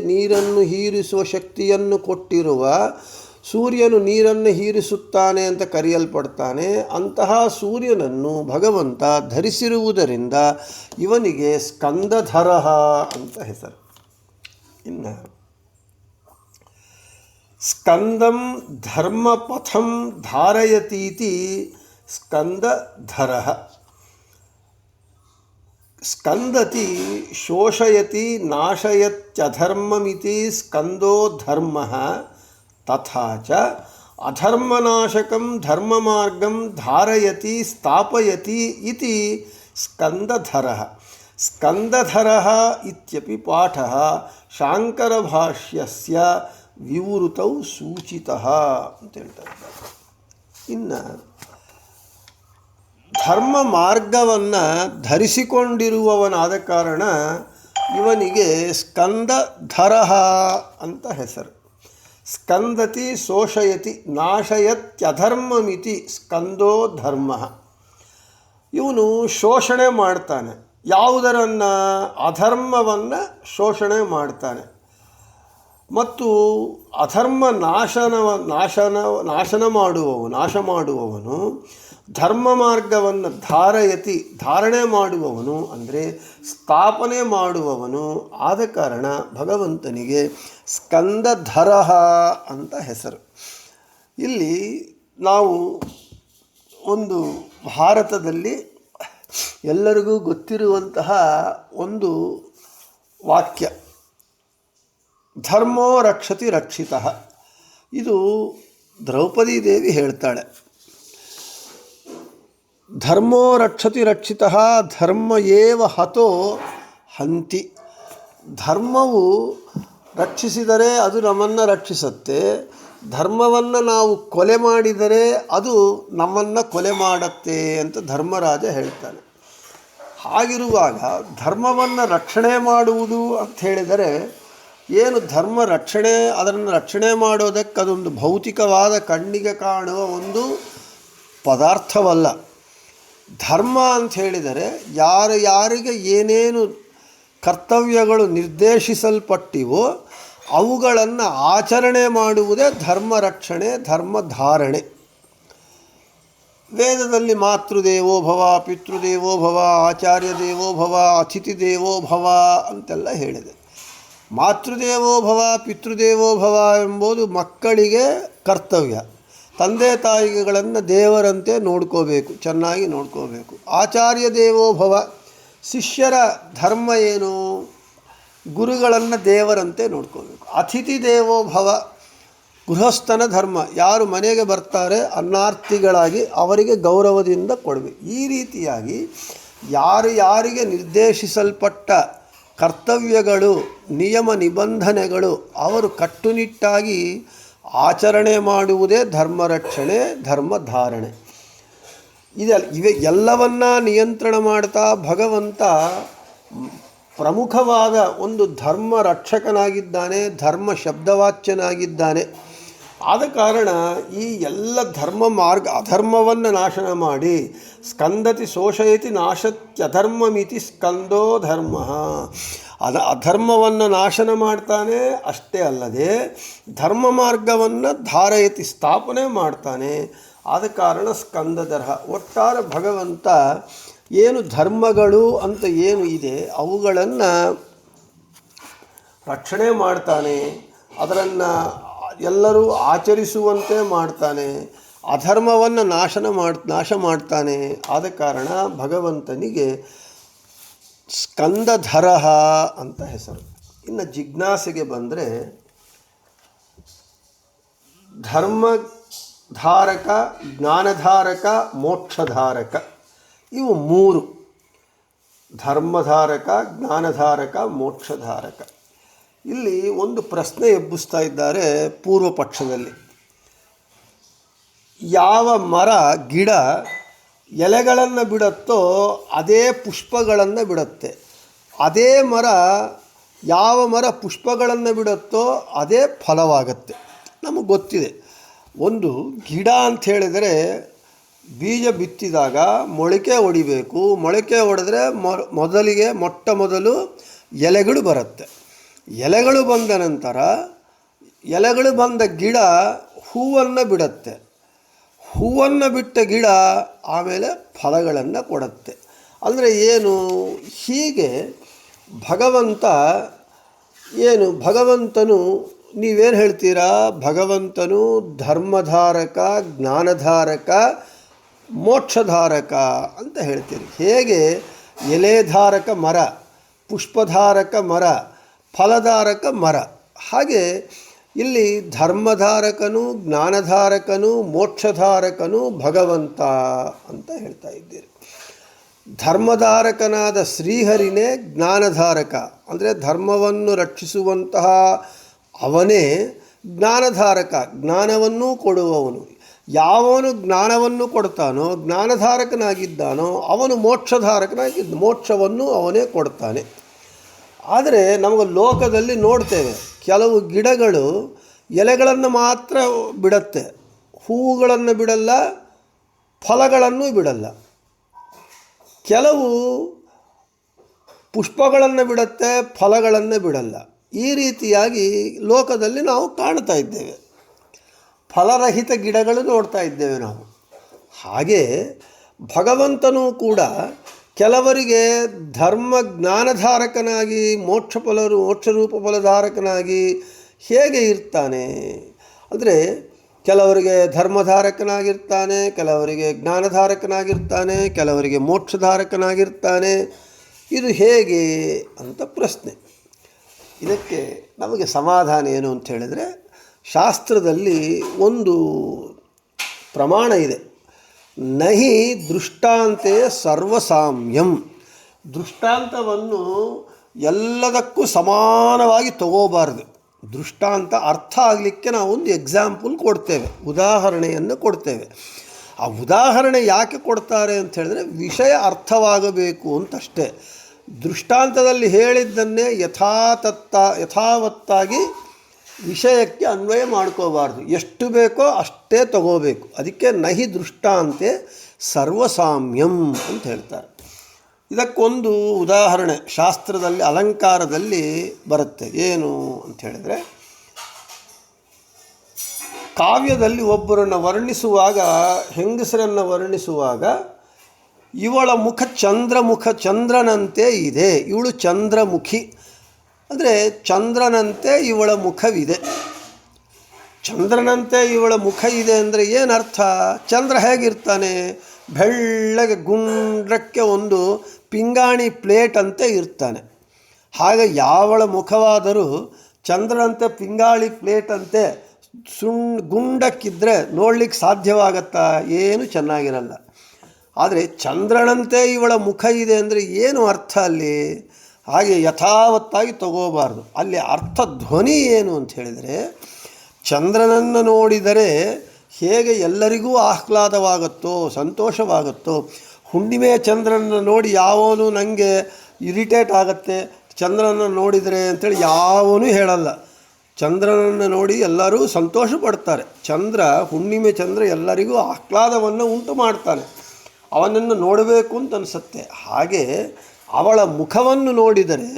ನೀರನ್ನು ಹೀರಿಸುವ ಶಕ್ತಿಯನ್ನು ಕೊಟ್ಟಿರುವ ಸೂರ್ಯನು ನೀರನ್ನು ಹೀರಿಸುತ್ತಾನೆ ಅಂತ ಕರೆಯಲ್ಪಡ್ತಾನೆ. ಅಂತಹ ಸೂರ್ಯನನ್ನು ಭಗವಂತ ಧರಿಸಿರುವುದರಿಂದ ಇವನಿಗೆ ಸ್ಕಂದಧರ ಅಂತ ಹೆಸರು. ಇನ್ನು ಸ್ಕಂದಂ ಧರ್ಮಪಥಂ ಧಾರಯತೀತಿ ಸ್ಕಂದಧರ. ಸ್ಕಂದತಿ ಶೋಷಯತಿ ನಾಶಯತ್ಯಧರ್ಮಮಿತಿ ಸ್ಕಂದೋ ಧರ್ಮಃ ತಥಾ ಚ ಅಧರ್ಮನಾಶಕಂ ಧರ್ಮಮಾರ್ಗಂ ಧಾರಯತಿ ಸ್ಥಾಪಯತಿ ಇತಿ ಸ್ಕಂದಧರಃ. ಸ್ಕಂದಧರಃ ಇತ್ಯಪಿ ಪಾಠಃ ಶಾಂಕರಭಾಷ್ಯಸ್ಯ ವಿವೃತೌ ಸೂಚಿತಃ ಅಂತ ಹೇಳ್ತಾರೆ. ಇನ್ನು ಧರ್ಮ ಮಾರ್ಗವನ್ನು ಧರಿಸಿಕೊಂಡಿರುವವನಾದ ಕಾರಣ ಇವನಿಗೆ ಸ್ಕಂದಧರಃ ಅಂತ ಹೆಸರು. ಸ್ಕಂದತಿ ಶೋಷಯತಿ ನಾಶಯತ್ಯಧರ್ಮಮಿತಿ ಸ್ಕಂದೋ ಧರ್ಮ. ಇವನು ಶೋಷಣೆ ಮಾಡ್ತಾನೆ. ಯಾವುದರನ್ನು? ಅಧರ್ಮವನ್ನು ಶೋಷಣೆ ಮಾಡ್ತಾನೆ. ಮತ್ತು ಅಧರ್ಮ ನಾಶ ಮಾಡುವವನು ಧರ್ಮ ಮಾರ್ಗವನ್ನು ಧಾರಣೆ ಮಾಡುವವನು ಅಂದರೆ ಸ್ಥಾಪನೆ ಮಾಡುವವನು. ಆದ ಕಾರಣ ಭಗವಂತನಿಗೆ ಸ್ಕಂದಧರ ಅಂತ ಹೆಸರು. ಇಲ್ಲಿ ನಾವು ಒಂದು ಭಾರತದಲ್ಲಿ ಎಲ್ಲರಿಗೂ ಗೊತ್ತಿರುವಂತಹ ಒಂದು ವಾಕ್ಯ, ಧರ್ಮೋ ರಕ್ಷತಿ ರಕ್ಷಿತಃ. ಇದು ದ್ರೌಪದಿ ದೇವಿ ಹೇಳ್ತಾಳೆ. ಧರ್ಮೋ ರಕ್ಷತಿ ರಕ್ಷಿತಃ ಧರ್ಮ ಏವ ಹತೋ ಹಂತಿ. ಧರ್ಮವು ರಕ್ಷಿಸಿದರೆ ಅದು ನಮ್ಮನ್ನು ರಕ್ಷಿಸುತ್ತೆ, ಧರ್ಮವನ್ನು ನಾವು ಕೊಲೆ ಮಾಡಿದರೆ ಅದು ನಮ್ಮನ್ನು ಕೊಲೆ ಮಾಡುತ್ತೆ ಅಂತ ಧರ್ಮರಾಜ ಹೇಳ್ತಾನೆ. ಹಾಗಿರುವಾಗ ಧರ್ಮವನ್ನು ರಕ್ಷಣೆ ಮಾಡುವುದು ಅಂತ ಹೇಳಿದರೆ ಏನು ಧರ್ಮ ರಕ್ಷಣೆ, ಅದನ್ನು ರಕ್ಷಣೆ ಮಾಡೋದಕ್ಕೆ ಅದೊಂದು ಭೌತಿಕವಾದ ಕಣ್ಣಿಗೆ ಕಾಣುವ ಒಂದು ಪದಾರ್ಥವಲ್ಲ. ಧರ್ಮ ಅಂತ ಹೇಳಿದರೆ ಯಾರಿಗೆ ಏನೇನು ಕರ್ತವ್ಯಗಳು ನಿರ್ದೇಶಿಸಲ್ಪಟ್ಟಿವೋ ಅವುಗಳನ್ನು ಆಚರಣೆ ಮಾಡುವುದೇ ಧರ್ಮ ರಕ್ಷಣೆ, ಧರ್ಮ ಧಾರಣೆ. ವೇದದಲ್ಲಿ ಮಾತೃದೇವೋ ಭವ, ಪಿತೃದೇವೋ ಭವ, ಆಚಾರ್ಯ ದೇವೋ ಭವ, ಅತಿಥಿ ದೇವೋ ಭವ ಅಂತೆಲ್ಲ ಹೇಳಿದೆ. ಮಾತೃದೇವೋ ಭವ, ಪಿತೃದೇವೋ ಭವ ಎಂಬುದು ಮಕ್ಕಳಿಗೆ ಕರ್ತವ್ಯ. ತಂದೆ ತಾಯಿಗಳನ್ನು ದೇವರಂತೆ ನೋಡ್ಕೋಬೇಕು, ಚೆನ್ನಾಗಿ ನೋಡ್ಕೋಬೇಕು. ಆಚಾರ್ಯ ದೇವೋ ಭವ, ಶಿಷ್ಯರ ಧರ್ಮ ಏನು? ಗುರುಗಳನ್ನು ದೇವರಂತೆ ನೋಡ್ಕೋಬೇಕು. ಅತಿಥಿ ದೇವೋ ಭವ, ಗೃಹಸ್ಥನ ಧರ್ಮ. ಯಾರು ಮನೆಗೆ ಬರ್ತಾರೆ ಅನ್ನಾರ್ಥಿಗಳಾಗಿ ಅವರಿಗೆ ಗೌರವದಿಂದ ಕೊಡಬೇಕು. ಈ ರೀತಿಯಾಗಿ ಯಾರಿಗೆ ನಿರ್ದೇಶಿಸಲ್ಪಟ್ಟ ಕರ್ತವ್ಯಗಳು, ನಿಯಮ ನಿಬಂಧನೆಗಳು ಅವರು ಕಟ್ಟುನಿಟ್ಟಾಗಿ ಆಚರಣೆ ಮಾಡುವುದೇ ಧರ್ಮ ರಕ್ಷಣೆ, ಧರ್ಮ ಧಾರಣೆ. ಇವೆ ಎಲ್ಲವನ್ನ ನಿಯಂತ್ರಣ ಮಾಡ್ತಾ ಭಗವಂತ ಪ್ರಮುಖವಾದ ಒಂದು ಧರ್ಮ ರಕ್ಷಕನಾಗಿದ್ದಾನೆ, ಧರ್ಮ ಶಬ್ದವಾಚ್ಯನಾಗಿದ್ದಾನೆ. ಆದ ಕಾರಣ ಈ ಎಲ್ಲ ಧರ್ಮ ಮಾರ್ಗ ಅಧರ್ಮವನ್ನು ನಾಶನ ಮಾಡಿ ಸ್ಕಂದತಿ ಶೋಷಯತಿ ನಾಶತ್ಯಧರ್ಮಮಿತಿ ಸ್ಕಂದೋ ಧರ್ಮ. ಅಧರ್ಮವನ್ನು ನಾಶನ ಮಾಡ್ತಾನೆ, ಅಷ್ಟೇ ಅಲ್ಲದೆ ಧರ್ಮ ಮಾರ್ಗವನ್ನು ಧಾರಯತಿ ಸ್ಥಾಪನೆ ಮಾಡ್ತಾನೆ. ಆದ ಕಾರಣ ಸ್ಕಂದಧರ. ಒಟ್ಟಾರೆ ಭಗವಂತ ಏನು ಧರ್ಮಗಳು ಅಂತ ಏನು ಇದೆ ಅವುಗಳನ್ನು ರಕ್ಷಣೆ ಮಾಡ್ತಾನೆ, ಅದನ್ನು ಎಲ್ಲರೂ ಆಚರಿಸುವಂತೆ ಮಾಡ್ತಾನೆ, ಅಧರ್ಮವನ್ನು ನಾಶ ಮಾಡ್ತಾನೆ. ಆದ ಕಾರಣ ಭಗವಂತನಿಗೆ ಸ್ಕಂದಧರ ಅಂತ ಹೆಸರು. ಇನ್ನು ಜಿಜ್ಞಾಸೆಗೆ ಬಂದರೆ ಧರ್ಮಧಾರಕ, ಜ್ಞಾನಧಾರಕ, ಮೋಕ್ಷಧಾರಕ ಇವು ಮೂರು. ಧರ್ಮಧಾರಕ, ಜ್ಞಾನಧಾರಕ, ಮೋಕ್ಷಧಾರಕ. ಇಲ್ಲಿ ಒಂದು ಪ್ರಶ್ನೆ ಎಬ್ಬಿಸ್ತಾ ಇದ್ದಾರೆ ಪೂರ್ವ ಪಕ್ಷದಲ್ಲಿ. ಯಾವ ಮರ ಗಿಡ ಎಲೆಗಳನ್ನು ಬಿಡುತ್ತೋ ಅದೇ ಪುಷ್ಪಗಳನ್ನು ಬಿಡುತ್ತೆ. ಅದೇ ಮರ ಯಾವ ಮರ ಪುಷ್ಪಗಳನ್ನು ಬಿಡುತ್ತೋ ಅದೇ ಫಲವಾಗುತ್ತೆ. ನಮಗೆ ಗೊತ್ತಿದೆ, ಒಂದು ಗಿಡ ಅಂತ ಹೇಳಿದರೆ ಬೀಜ ಬಿತ್ತಿದಾಗ ಮೊಳಕೆ ಹೊಡಿಬೇಕು. ಮೊಳಕೆ ಹೊಡೆದ್ರೆ ಮೊಟ್ಟ ಮೊದಲು ಎಲೆಗಳು ಬರುತ್ತೆ. ಎಲೆಗಳು ಬಂದ ನಂತರ ಎಲೆಗಳು ಬಂದ ಗಿಡ ಹೂವನ್ನು ಬಿಡುತ್ತೆ. ಹೂವನ್ನು ಬಿಟ್ಟ ಗಿಡ ಆಮೇಲೆ ಫಲಗಳನ್ನು ಕೊಡುತ್ತೆ. ಅಂದರೆ ಏನು? ಹೀಗೆ ಭಗವಂತನು ನೀವೇನು ಹೇಳ್ತೀರಾ? ಭಗವಂತನು ಧರ್ಮಧಾರಕ, ಜ್ಞಾನಧಾರಕ, ಮೋಕ್ಷಧಾರಕ ಅಂತ ಹೇಳ್ತೀರಿ. ಹೇಗೆ ಎಲೆಧಾರಕ ಮರ, ಪುಷ್ಪಧಾರಕ ಮರ, ಫಲಧಾರಕ ಮರ, ಹಾಗೆ ಇಲ್ಲಿ ಧರ್ಮಧಾರಕನು, ಜ್ಞಾನಧಾರಕನು, ಮೋಕ್ಷಧಾರಕನು ಭಗವಂತ ಅಂತ ಹೇಳ್ತಾ ಇದ್ದೀರಿ. ಧರ್ಮಧಾರಕನಾದ ಶ್ರೀಹರಿನೇ ಜ್ಞಾನಧಾರಕ, ಅಂದರೆ ಧರ್ಮವನ್ನು ರಕ್ಷಿಸುವಂತಹ ಅವನೇ ಜ್ಞಾನಧಾರಕ, ಜ್ಞಾನವನ್ನೂ ಕೊಡುವವನು. ಯಾವನು ಜ್ಞಾನವನ್ನು ಕೊಡ್ತಾನೋ, ಜ್ಞಾನಧಾರಕನಾಗಿದ್ದಾನೋ ಅವನು ಮೋಕ್ಷಧಾರಕನಾಗಿದ್ದ, ಮೋಕ್ಷವನ್ನು ಅವನೇ ಕೊಡ್ತಾನೆ. ಆದರೆ ನಮಗೆ ಲೋಕದಲ್ಲಿ ನೋಡ್ತೇವೆ, ಕೆಲವು ಗಿಡಗಳು ಎಲೆಗಳನ್ನು ಮಾತ್ರ ಬಿಡುತ್ತೆ, ಹೂವುಗಳನ್ನು ಬಿಡಲ್ಲ, ಫಲಗಳನ್ನು ಬಿಡಲ್ಲ. ಕೆಲವು ಪುಷ್ಪಗಳನ್ನು ಬಿಡುತ್ತೆ, ಫಲಗಳನ್ನು ಬಿಡಲ್ಲ. ಈ ರೀತಿಯಾಗಿ ಲೋಕದಲ್ಲಿ ನಾವು ಕಾಣ್ತಾ ಇದ್ದೇವೆ. ಫಲರಹಿತ ಗಿಡಗಳು ನೋಡ್ತಾ ಇದ್ದೇವೆ ನಾವು. ಹಾಗೆ ಭಗವಂತನೂ ಕೂಡ ಕೆಲವರಿಗೆ ಧರ್ಮ ಜ್ಞಾನಧಾರಕನಾಗಿ, ಮೋಕ್ಷರೂಪ ಫಲಧಾರಕನಾಗಿ ಹೇಗೆ ಇರ್ತಾನೆ ಅಂದರೆ, ಕೆಲವರಿಗೆ ಧರ್ಮಧಾರಕನಾಗಿರ್ತಾನೆ, ಕೆಲವರಿಗೆ ಜ್ಞಾನಧಾರಕನಾಗಿರ್ತಾನೆ, ಕೆಲವರಿಗೆ ಮೋಕ್ಷಧಾರಕನಾಗಿರ್ತಾನೆ. ಇದು ಹೇಗೆ ಅಂತ ಪ್ರಶ್ನೆ. ಇದಕ್ಕೆ ನಮಗೆ ಸಮಾಧಾನ ಏನು ಅಂತ ಹೇಳಿದರೆ, ಶಾಸ್ತ್ರದಲ್ಲಿ ಒಂದು ಪ್ರಮಾಣ ಇದೆ. ನಹಿ ದೃಷ್ಟಾಂತೆ ಸರ್ವಸಾಮ್ಯಂ. ದೃಷ್ಟಾಂತವನ್ನು ಎಲ್ಲದಕ್ಕೂ ಸಮಾನವಾಗಿ ತಗೋಬಾರ್ದು. ದೃಷ್ಟಾಂತ ಅರ್ಥ ಆಗಲಿಕ್ಕೆ ನಾವು ಒಂದು ಎಕ್ಸಾಂಪಲ್ ಕೊಡ್ತೇವೆ, ಉದಾಹರಣೆಯನ್ನು ಕೊಡ್ತೇವೆ. ಆ ಉದಾಹರಣೆ ಯಾಕೆ ಕೊಡ್ತಾರೆ ಅಂತ ಹೇಳಿದ್ರೆ ವಿಷಯ ಅರ್ಥವಾಗಬೇಕು ಅಂತಷ್ಟೇ. ದೃಷ್ಟಾಂತದಲ್ಲಿ ಹೇಳಿದ್ದನ್ನೇ ಯಥಾವತ್ತಾಗಿ ವಿಷಯಕ್ಕೆ ಅನ್ವಯ ಮಾಡ್ಕೋಬಾರ್ದು. ಎಷ್ಟು ಬೇಕೋ ಅಷ್ಟೇ ತಗೋಬೇಕು. ಅದಕ್ಕೆ ನಹಿ ದೃಷ್ಟಾಂತೆ ಸರ್ವಸಾಮ್ಯಂ ಅಂತ ಹೇಳ್ತಾರೆ. ಇದಕ್ಕೊಂದು ಉದಾಹರಣೆ ಶಾಸ್ತ್ರದಲ್ಲಿ ಅಲಂಕಾರದಲ್ಲಿ ಬರುತ್ತೆ. ಏನು ಅಂತ ಹೇಳಿದರೆ, ಕಾವ್ಯದಲ್ಲಿ ಒಬ್ಬರನ್ನು ವರ್ಣಿಸುವಾಗ, ಹೆಂಗಸರನ್ನು ವರ್ಣಿಸುವಾಗ, ಇವಳ ಮುಖ ಚಂದ್ರನಂತೆ ಇದೆ, ಇವಳು ಚಂದ್ರಮುಖಿ ಅಂದರೆ ಚಂದ್ರನಂತೆ ಇವಳ ಮುಖವಿದೆ. ಚಂದ್ರನಂತೆ ಇವಳ ಮುಖ ಇದೆ ಅಂದರೆ ಏನರ್ಥ? ಚಂದ್ರ ಹೇಗಿರ್ತಾನೆ? ಬೆಳ್ಳಗೆ ಗುಂಡ್ರಕ್ಕೆ ಒಂದು ಪಿಂಗಾಣಿ ಪ್ಲೇಟ್ ಅಂತೆ ಇರ್ತಾನೆ. ಹಾಗೆ ಯಾವಳ ಮುಖವಾದರೂ ಚಂದ್ರನಂತೆ ಪಿಂಗಾಣಿ ಪ್ಲೇಟ್ ಅಂತೆ ಗುಂಡಕ್ಕಿದ್ದರೆ ನೋಡ್ಲಿಕ್ಕೆ ಸಾಧ್ಯವಾಗತ್ತಾ? ಏನು ಚೆನ್ನಾಗಿರಲ್ಲ. ಆದರೆ ಚಂದ್ರನಂತೆ ಇವಳ ಮುಖ ಇದೆ ಅಂದರೆ ಏನು ಅರ್ಥ ಅಲ್ಲಿ? ಹಾಗೆ ಯಥಾವತ್ತಾಗಿ ತಗೋಬಾರ್ದು. ಅಲ್ಲಿ ಅರ್ಥ ಧ್ವನಿ ಏನು ಅಂತ ಹೇಳಿದರೆ, ಚಂದ್ರನನ್ನು ನೋಡಿದರೆ ಹೇಗೆ ಎಲ್ಲರಿಗೂ ಆಹ್ಲಾದವಾಗುತ್ತೋ, ಸಂತೋಷವಾಗುತ್ತೋ, ಹುಣ್ಣಿಮೆಯ ಚಂದ್ರನನ್ನು ನೋಡಿ ಯಾವನು ನನಗೆ ಇರಿಟೇಟ್ ಆಗುತ್ತೆ ಚಂದ್ರನನ್ನು ನೋಡಿದರೆ ಅಂಥೇಳಿ ಯಾವನೂ ಹೇಳಲ್ಲ. ಚಂದ್ರನನ್ನು ನೋಡಿ ಎಲ್ಲರೂ ಸಂತೋಷ ಪಡ್ತಾರೆ. ಹುಣ್ಣಿಮೆ ಚಂದ್ರ ಎಲ್ಲರಿಗೂ ಆಹ್ಲಾದವನ್ನು ಉಂಟು ಮಾಡ್ತಾನೆ. ಅವನನ್ನು ನೋಡಬೇಕು ಅಂತ ಅನಿಸುತ್ತೆ. ಹಾಗೆ ಅವಳ ಮುಖವನ್ನು ನೋಡಿದರೆ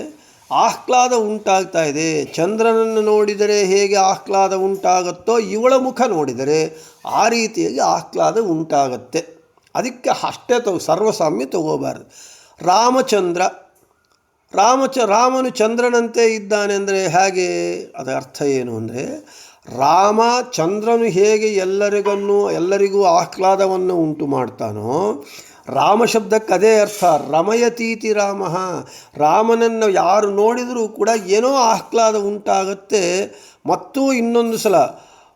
ಆಹ್ಲಾದ ಉಂಟಾಗ್ತಾ ಇದೆ. ಚಂದ್ರನನ್ನು ನೋಡಿದರೆ ಹೇಗೆ ಆಹ್ಲಾದ ಉಂಟಾಗುತ್ತೋ ಇವಳ ಮುಖ ನೋಡಿದರೆ ಆ ರೀತಿಯಾಗಿ ಆಹ್ಲಾದ ಉಂಟಾಗತ್ತೆ. ಅದಕ್ಕೆ ಅಷ್ಟೇ ಸರ್ವಸಾಮ್ಯ ತಗೋಬಾರ್ದು. ರಾಮನು ಚಂದ್ರನಂತೆ ಇದ್ದಾನೆ ಅಂದರೆ ಹೇಗೆ? ಅದರ ಅರ್ಥ ಏನು ಅಂದರೆ, ಚಂದ್ರನು ಹೇಗೆ ಎಲ್ಲರಿಗೂ ಆಹ್ಲಾದವನ್ನು ಉಂಟು ಮಾಡ್ತಾನೋ, ರಾಮ ಶಬ್ದಕ್ಕೆ ಅದೇ ಅರ್ಥ. ರಮಯತೀತಿ ರಾಮ. ರಾಮನನ್ನು ಯಾರು ನೋಡಿದರೂ ಕೂಡ ಏನೋ ಆಹ್ಲಾದ ಉಂಟಾಗತ್ತೆ. ಮತ್ತು ಇನ್ನೊಂದು ಸಲ,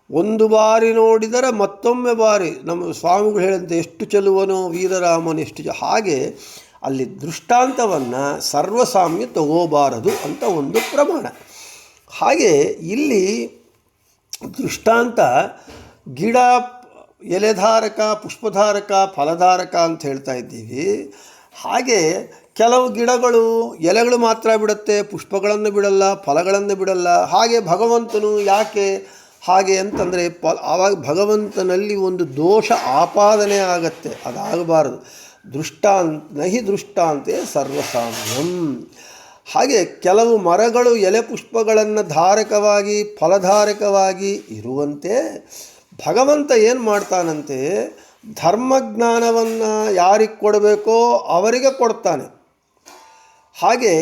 ಒಂದು ಬಾರಿ ನೋಡಿದರೆ ಮತ್ತೊಮ್ಮೆ ಬಾರಿ, ನಮ್ಮ ಸ್ವಾಮಿಗಳು ಹೇಳಿದಂತೆ ಎಷ್ಟು ಚೆಲುವನೋ ವೀರರಾಮನು ಎಷ್ಟು ಹಾಗೆ ಅಲ್ಲಿ ದೃಷ್ಟಾಂತವನ್ನು ಸರ್ವಸಾಮ್ಯ ತಗೋಬಾರದು ಅಂತ ಒಂದು ಪ್ರಮಾಣ. ಹಾಗೆ ಇಲ್ಲಿ ದೃಷ್ಟಾಂತ ಗಿಡ ಎಲೆಧಾರಕ, ಪುಷ್ಪಧಾರಕ, ಫಲಧಾರಕ ಅಂತ ಹೇಳ್ತಾ ಇದ್ದೀವಿ. ಹಾಗೆ ಕೆಲವು ಗಿಡಗಳು ಎಲೆಗಳು ಮಾತ್ರ ಬಿಡುತ್ತೆ, ಪುಷ್ಪಗಳನ್ನು ಬಿಡಲ್ಲ, ಫಲಗಳನ್ನು ಬಿಡಲ್ಲ. ಹಾಗೆ ಭಗವಂತನು ಯಾಕೆ ಹಾಗೆ ಅಂತಂದರೆ ಆವಾಗ ಭಗವಂತನಲ್ಲಿ ಒಂದು ದೋಷ ಆಪಾದನೆ ಆಗತ್ತೆ. ಅದಾಗಬಾರದು. ನಹಿ ದೃಷ್ಟಾಂತೆ ಸರ್ವಸಾಮ್ಯಂ. ಹಾಗೆ ಕೆಲವು ಮರಗಳು ಎಲೆ ಪುಷ್ಪಗಳನ್ನು ಧಾರಕವಾಗಿ ಫಲಧಾರಕವಾಗಿ ಇರುವಂತೆ ಭಗವಂತ ಏನು ಮಾಡ್ತಾನಂತೆ, ಧರ್ಮಜ್ಞಾನವನ್ನು ಯಾರಿಗೆ ಕೊಡಬೇಕೋ ಅವರಿಗೆ ಕೊಡ್ತಾನೆ. ಹಾಗೆ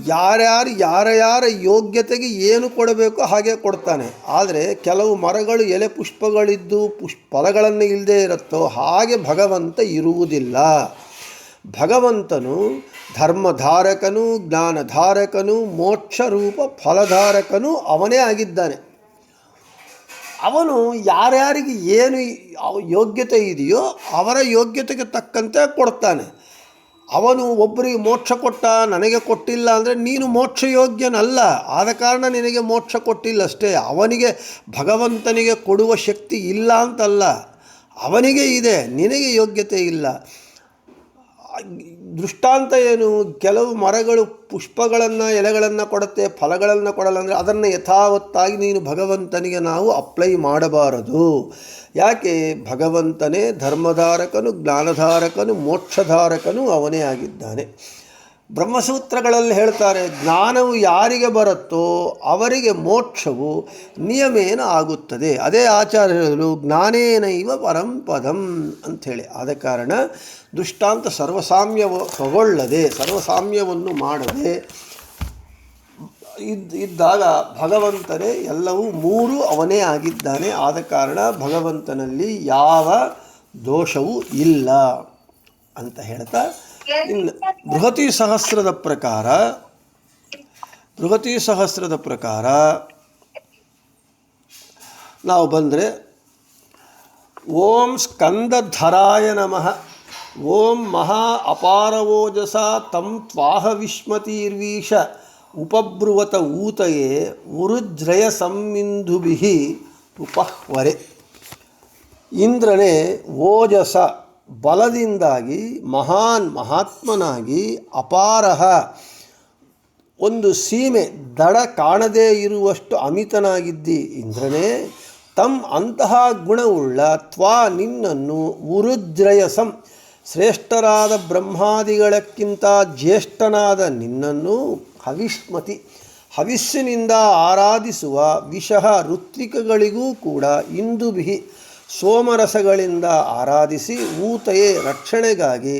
ಯಾರ ಯೋಗ್ಯತೆಗೆ ಏನು ಕೊಡಬೇಕೋ ಹಾಗೆ ಕೊಡ್ತಾನೆ. ಆದರೆ ಕೆಲವು ಮರಗಳು ಎಲೆ ಪುಷ್ಪಗಳಿದ್ದು ಫಲಗಳನ್ನು ಇಲ್ಲದೆ ಇರುತ್ತೋ ಹಾಗೆ ಭಗವಂತ ಇರುವುದಿಲ್ಲ. ಭಗವಂತನು ಧರ್ಮಧಾರಕನು, ಜ್ಞಾನಧಾರಕನು, ಮೋಕ್ಷರೂಪ ಫಲಧಾರಕನು ಅವನೇ ಆಗಿದ್ದಾನೆ. ಅವನು ಯಾರ್ಯಾರಿಗೆ ಏನು ಯೋಗ್ಯತೆ ಇದೆಯೋ ಅವರ ಯೋಗ್ಯತೆಗೆ ತಕ್ಕಂತೆ ಕೊಡ್ತಾನೆ. ಅವನು ಒಬ್ಬರಿಗೆ ಮೋಕ್ಷ ಕೊಟ್ಟ, ನನಗೆ ಕೊಟ್ಟಿಲ್ಲ ಅಂದರೆ ನೀನು ಮೋಕ್ಷ ಯೋಗ್ಯನಲ್ಲ, ಆದ ಕಾರಣ ನಿನಗೆ ಮೋಕ್ಷ ಕೊಟ್ಟಿಲ್ಲ ಅಷ್ಟೇ. ಅವನಿಗೆ ಭಗವಂತನಿಗೆ ಕೊಡುವ ಶಕ್ತಿ ಇಲ್ಲ ಅಂತಲ್ಲ, ಅವನಿಗೆ ಇದೆ, ನಿನಗೆ ಯೋಗ್ಯತೆ ಇಲ್ಲ. ದೃಷ್ಟಾಂತ ಏನು? ಕೆಲವು ಮರಗಳು ಪುಷ್ಪಗಳನ್ನು ಎಲೆಗಳನ್ನು ಕೊಡುತ್ತೆ, ಫಲಗಳನ್ನು ಕೊಡಲ್ಲ ಅಂದರೆ ಅದನ್ನು ಯಥಾವತ್ತಾಗಿ ನೀನು ಭಗವಂತನಿಗೆ ನಾವು ಅಪ್ಲೈ ಮಾಡಬಾರದು. ಯಾಕೆ? ಭಗವಂತನೇ ಧರ್ಮಧಾರಕನು, ಜ್ಞಾನಧಾರಕನು, ಮೋಕ್ಷಧಾರಕನು ಅವನೇ ಆಗಿದ್ದಾನೆ. ಬ್ರಹ್ಮಸೂತ್ರಗಳಲ್ಲಿ ಹೇಳ್ತಾರೆ, ಜ್ಞಾನವು ಯಾರಿಗೆ ಬರುತ್ತೋ ಅವರಿಗೆ ಮೋಕ್ಷವು ನಿಯಮೇನ ಆಗುತ್ತದೆ. ಅದೇ ಆಚಾರ್ಯರು ಜ್ಞಾನೇನೈವ ಪರಂಪದಂ ಅಂಥೇಳಿ. ಆದ ಕಾರಣ ದೃಷ್ಟಾಂತ ಸರ್ವಸಾಮ್ಯವನ್ನು ಮಾಡದೆ ಇದ್ದಾಗ ಭಗವಂತನೇ ಎಲ್ಲವೂ ಮೂರು ಅವನೇ ಆಗಿದ್ದಾನೆ. ಆದ ಕಾರಣ ಭಗವಂತನಲ್ಲಿ ಯಾವ ದೋಷವೂ ಇಲ್ಲ ಅಂತ ಹೇಳ್ತಾ, ಇನ್ನು ಬೃಹತಿ ಸಹಸ್ರದ ಪ್ರಕಾರ ನಾವು ಬಂದರೆ, ಓಂ ಸ್ಕಂದಧರಾಯ ನಮಃ. ಓಂ ಮಹಾ ಅಪಾರವೋಜಸ ತಂ ತ್ವಾಹ ವಿಶ್ಮತೀರ್ವೀಶ ಉಪಬ್ರುವತ ಊತಯೇ ಉರುಜ್ರಯ ಸಂಮಿಂಧುಭಿಃ ಉಪಹ್ವರೆ. ಇಂದ್ರನೇ ಓಜಸ ಬಲದಿಂದಾಗಿ, ಮಹಾತ್ಮನಾಗಿ, ಅಪಾರಹ ಒಂದು ಸೀಮೆ ದಡ ಕಾಣದೇ ಇರುವಷ್ಟು ಅಮಿತನಾಗಿದ್ದಿ ಇಂದ್ರನೇ. ಅಂತಹ ಗುಣವುಳ್ಳ ತ್ವಾ ನಿನ್ನನ್ನು ಉರುಜ್ರಯಸಂ ಶ್ರೇಷ್ಠರಾದ ಬ್ರಹ್ಮಾದಿಗಳಕ್ಕಿಂತ ಜ್ಯೇಷ್ಠನಾದ ನಿನ್ನನ್ನು ಹವಿಷ್ಮತಿ ಹವಿಸ್ಸಿನಿಂದ ಆರಾಧಿಸುವ ವಿಷಃ ಋತ್ವಿಕಗಳಿಗೂ ಕೂಡ ಇಂದುಭಿ ಸೋಮರಸಗಳಿಂದ ಆರಾಧಿಸಿ ಊತಯೇ ರಕ್ಷಣೆಗಾಗಿ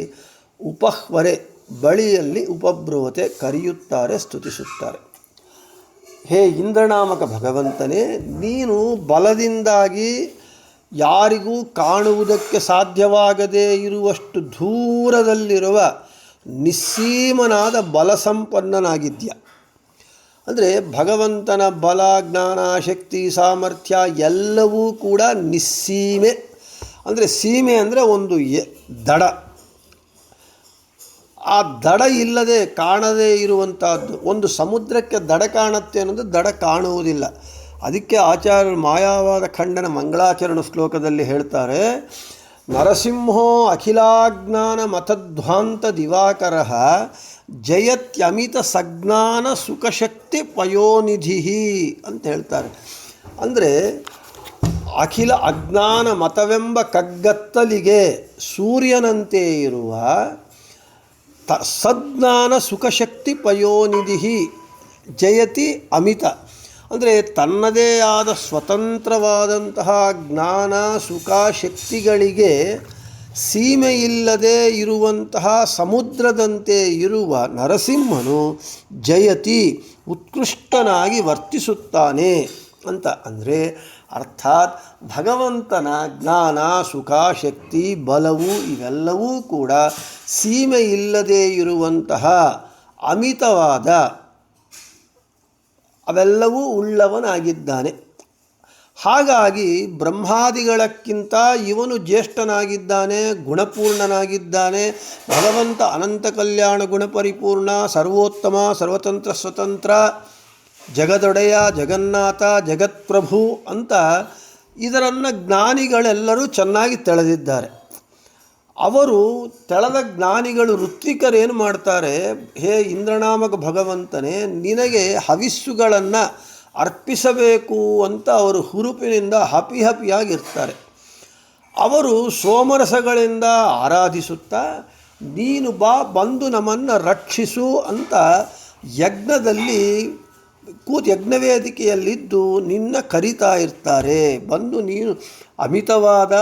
ಉಪಹ್ವರೆ ಬಳಿಯಲ್ಲಿ ಉಪಬ್ರುವತೆ ಕರೆಯುತ್ತಾರೆ, ಸ್ತುತಿಸುತ್ತಾರೆ. ಹೇ ಇಂದ್ರನಾಮಕ ಭಗವಂತನೇ, ನೀನು ಬಲದಿಂದಾಗಿ ಯಾರಿಗೂ ಕಾಣುವುದಕ್ಕೆ ಸಾಧ್ಯವಾಗದೇ ಇರುವಷ್ಟು ದೂರದಲ್ಲಿರುವ ನಿಸ್ಸೀಮನಾದ ಬಲಸಂಪನ್ನನಾಗಿದ್ಯ. ಅಂದರೆ ಭಗವಂತನ ಬಲ, ಜ್ಞಾನ, ಶಕ್ತಿ, ಸಾಮರ್ಥ್ಯ ಎಲ್ಲವೂ ಕೂಡ ನಿಸ್ಸೀಮೆ. ಅಂದರೆ ಸೀಮೆ ಅಂದರೆ ಒಂದು ದಡ. ಆ ದಡ ಇಲ್ಲದೆ ಕಾಣದೇ ಇರುವಂತಹದ್ದು. ಒಂದು ಸಮುದ್ರಕ್ಕೆ ದಡ ಕಾಣುತ್ತೆ ಅನ್ನೋದು ದಡ ಕಾಣುವುದಿಲ್ಲ. ಅದಕ್ಕೆ ಆಚಾರ್ಯರು ಮಾಯಾವಾದ ಖಂಡನ ಮಂಗಳಾಚರಣ ಶ್ಲೋಕದಲ್ಲಿ ಹೇಳ್ತಾರೆ, ನರಸಿಂಹೋ ಅಖಿಲಾಜ್ಞಾನ ಮತಧ್ವಾಂತ ದಿವಾಕರ ಜಯತ್ಯಮಿತ ಸಜ್ಞಾನ ಸುಖಶಕ್ತಿ ಪಯೋನಿಧಿ ಅಂತ ಹೇಳ್ತಾರೆ. ಅಂದರೆ ಅಖಿಲ ಅಜ್ಞಾನ ಮತವೆಂಬ ಕಗ್ಗತ್ತಲಿಗೆ ಸೂರ್ಯನಂತೆ ಇರುವ ಸಜ್ಞಾನ ಸುಖಶಕ್ತಿ ಪಯೋನಿಧಿ ಜಯತಿ ಅಮಿತ. ಅಂದರೆ ತನ್ನದೇ ಆದ ಸ್ವತಂತ್ರವಾದಂತಹ ಜ್ಞಾನ, ಸುಖ, ಶಕ್ತಿಗಳಿಗೆ ಸೀಮೆಯಿಲ್ಲದೆ ಇರುವಂತಹ ಸಮುದ್ರದಂತೆ ಇರುವ ನರಸಿಂಹನು ಜಯತಿ ಉತ್ಕೃಷ್ಟನಾಗಿ ವರ್ತಿಸುತ್ತಾನೆ ಅಂತ. ಅಂದರೆ ಅರ್ಥಾತ್ ಭಗವಂತನ ಜ್ಞಾನ, ಸುಖ, ಶಕ್ತಿ, ಬಲವು ಇವೆಲ್ಲವೂ ಕೂಡ ಸೀಮೆ ಇಲ್ಲದೆ ಇರುವಂತಹ ಅಮಿತವಾದ ಅವೆಲ್ಲವೂ ಉಳ್ಳವನಾಗಿದ್ದಾನೆ. ಹಾಗಾಗಿ ಬ್ರಹ್ಮಾದಿಗಳಕ್ಕಿಂತ ಇವನು ಜ್ಯೇಷ್ಠನಾಗಿದ್ದಾನೆ, ಗುಣಪೂರ್ಣನಾಗಿದ್ದಾನೆ. ಭಗವಂತ ಅನಂತ ಕಲ್ಯಾಣ ಗುಣಪರಿಪೂರ್ಣ, ಸರ್ವೋತ್ತಮ, ಸರ್ವತಂತ್ರ ಸ್ವತಂತ್ರ, ಜಗದೊಡೆಯ, ಜಗನ್ನಾಥ, ಜಗತ್ಪ್ರಭು ಅಂತ ಇದರನ್ನು ಜ್ಞಾನಿಗಳೆಲ್ಲರೂ ಚೆನ್ನಾಗಿ ತಿಳಿದಿದ್ದಾರೆ. ಅವರು ತೆಳೆದ ಜ್ಞಾನಿಗಳು ಋತ್ವಿಕರೇನು ಮಾಡ್ತಾರೆ, ಹೇ ಇಂದ್ರನಾಮಕ ಭಗವಂತನೇ, ನಿನಗೆ ಹವಿಸ್ಸುಗಳನ್ನು ಅರ್ಪಿಸಬೇಕು ಅಂತ ಅವರು ಹುರುಪಿನಿಂದ ಹಪಿಯಾಗಿರ್ತಾರೆ. ಅವರು ಸೋಮರಸಗಳಿಂದ ಆರಾಧಿಸುತ್ತಾ ನೀನು ಬಂದು ನಮ್ಮನ್ನು ರಕ್ಷಿಸು ಅಂತ ಯಜ್ಞದಲ್ಲಿ ಯಜ್ಞವೇದಿಕೆಯಲ್ಲಿದ್ದು ನಿನ್ನ ಕರಿತಾ ಇರ್ತಾರೆ. ಬಂದು ನೀನು ಅಮಿತವಾದ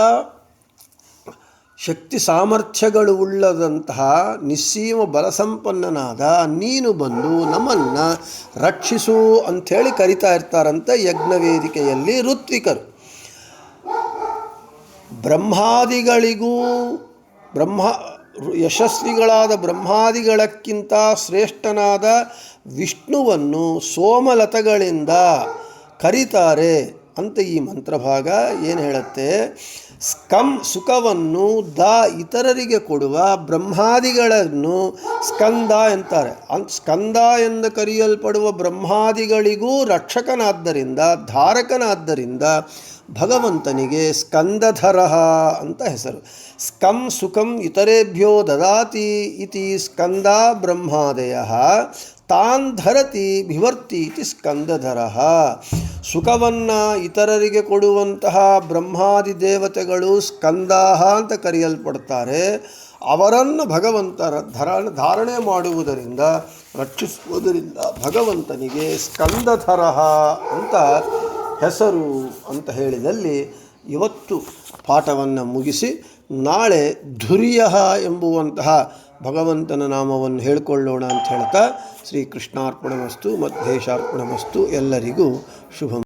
ಶಕ್ತಿ ಸಾಮರ್ಥ್ಯಗಳು ಉಳ್ಳದಂತಹ ನಿಸ್ಸೀಮ ಬಲಸಂಪನ್ನನಾದ ನೀನು ಬಂದು ನಮ್ಮನ್ನು ರಕ್ಷಿಸು ಅಂಥೇಳಿ ಕರಿತಾ ಇರ್ತಾರಂತೆ ಯಜ್ಞವೇದಿಕೆಯಲ್ಲಿ ಋತ್ವಿಕರು. ಬ್ರಹ್ಮಾದಿಗಳಿಗೂ ಯಶಸ್ವಿಗಳಾದ ಬ್ರಹ್ಮಾದಿಗಳಕ್ಕಿಂತ ಶ್ರೇಷ್ಠನಾದ ವಿಷ್ಣುವನ್ನು ಸೋಮಲತಗಳಿಂದ ಕರೀತಾರೆ ಅಂತ ಈ ಮಂತ್ರಭಾಗ ಏನು ಹೇಳುತ್ತೆ. ಸುಖವನ್ನು ಇತರರಿಗೆ ಕೊಡುವ ಬ್ರಹ್ಮಾದಿಗಳನ್ನು ಸ್ಕಂದ ಎಂತಾರೆ. ಸ್ಕಂದ ಎಂದು ಕರೆಯಲ್ಪಡುವ ಬ್ರಹ್ಮಾದಿಗಳಿಗೂ ರಕ್ಷಕನಾದ್ದರಿಂದ, ಧಾರಕನಾದ್ದರಿಂದ ಭಗವಂತನಿಗೆ ಸ್ಕಂದಧರ ಅಂತ ಹೆಸರು. ಸುಖಂ ಇತರೇಭ್ಯೋ ದದಾತಿ ಇತಿ ಸ್ಕಂದ ಬ್ರಹ್ಮಾದಯ ತಾನ್ ಧರತಿ ಬಿವರ್ತಿ ಇತಿ ಸ್ಕಂದಧರ. ಸುಖವನ್ನು ಇತರರಿಗೆ ಕೊಡುವಂತಹ ಬ್ರಹ್ಮಾದಿ ದೇವತೆಗಳು ಸ್ಕಂದಾಹ ಅಂತ ಕರೆಯಲ್ಪಡ್ತಾರೆ. ಅವರನ್ನು ಭಗವಂತರ ಧಾರಣೆ ಮಾಡುವುದರಿಂದ, ರಕ್ಷಿಸುವುದರಿಂದ ಭಗವಂತನಿಗೆ ಸ್ಕಂದಧರ ಅಂತ ಹೆಸರು ಅಂತ ಹೇಳಿದಲ್ಲಿ ಇವತ್ತು ಪಾಠವನ್ನು ಮುಗಿಸಿ ನಾಳೆ ಧುರ್ಯ ಎಂಬುವಂತಹ ಭಗವಂತನ ನಾಮವನ್ನು ಹೇಳಿಕೊಳ್ಳೋಣ ಅಂತ ಹೇಳ್ತಾ ಶ್ರೀಕೃಷ್ಣಾರ್ಪಣಮಸ್ತು ಮಧ್ವೇಶಾರ್ಪಣಮಸ್ತು. ಎಲ್ಲರಿಗೂ ಶುಭಂ.